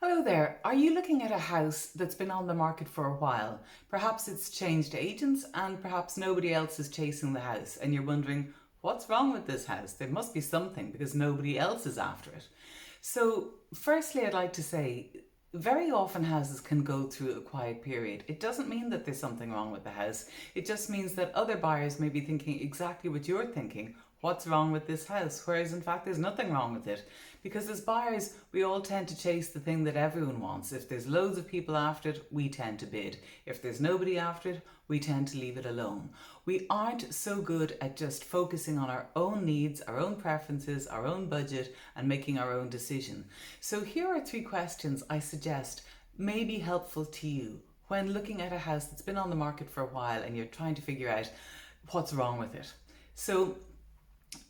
Hello there. Are you looking at a house that's been on the market for a while? Perhaps it's changed agents and perhaps nobody else is chasing the house and you're wondering, what's wrong with this house? There must be something because nobody else is after it. So, firstly, I'd like to say very often houses can go through a quiet period. It doesn't mean that there's something wrong with the house. It just means that other buyers may be thinking exactly what you're thinking. What's wrong with this house? Whereas in fact, there's nothing wrong with it. Because as buyers, we all tend to chase the thing that everyone wants. If there's loads of people after it, we tend to bid. If there's nobody after it, we tend to leave it alone. We aren't so good at just focusing on our own needs, our own preferences, our own budget, and making our own decision. So here are 3 questions I suggest may be helpful to you when looking at a house that's been on the market for a while and you're trying to figure out what's wrong with it. So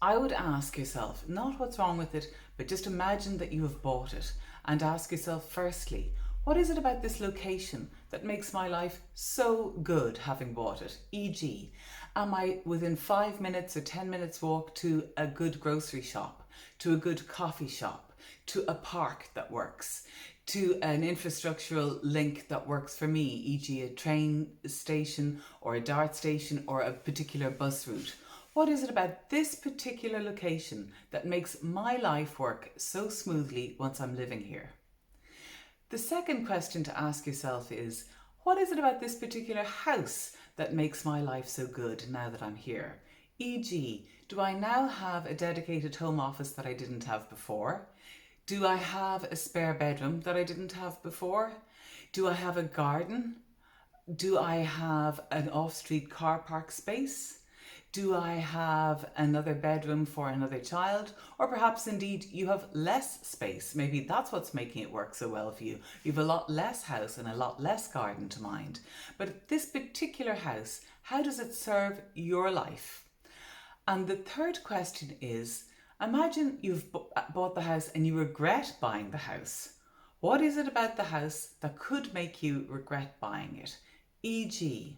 I would ask yourself, not what's wrong with it, but just imagine that you have bought it and ask yourself, firstly, what is it about this location that makes my life so good having bought it? E.g., am I within 5 minutes or 10 minutes walk to a good grocery shop, to a good coffee shop, to a park that works, to an infrastructural link that works for me, e.g. a train station or a dart station or a particular bus route? What is it about this particular location that makes my life work so smoothly once I'm living here? The second question to ask yourself is, what is it about this particular house that makes my life so good now that I'm here? E.g., do I now have a dedicated home office that I didn't have before? Do I have a spare bedroom that I didn't have before? Do I have a garden? Do I have an off-street car park space? Do I have another bedroom for another child? Or perhaps indeed you have less space. Maybe that's what's making it work so well for you. You have a lot less house and a lot less garden to mind. But this particular house, how does it serve your life? And the third question is, imagine you've bought the house and you regret buying the house. What is it about the house that could make you regret buying it? E.g.,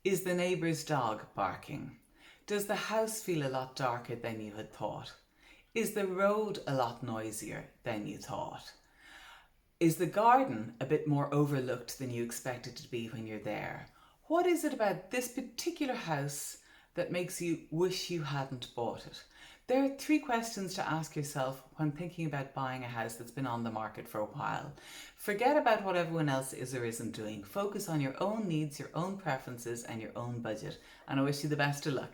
is the neighbour's dog barking? Does the house feel a lot darker than you had thought? Is the road a lot noisier than you thought? Is the garden a bit more overlooked than you expected to be when you're there? What is it about this particular house that makes you wish you hadn't bought it? There are 3 questions to ask yourself when thinking about buying a house that's been on the market for a while. Forget about what everyone else is or isn't doing. Focus on your own needs, your own preferences, and your own budget. And I wish you the best of luck.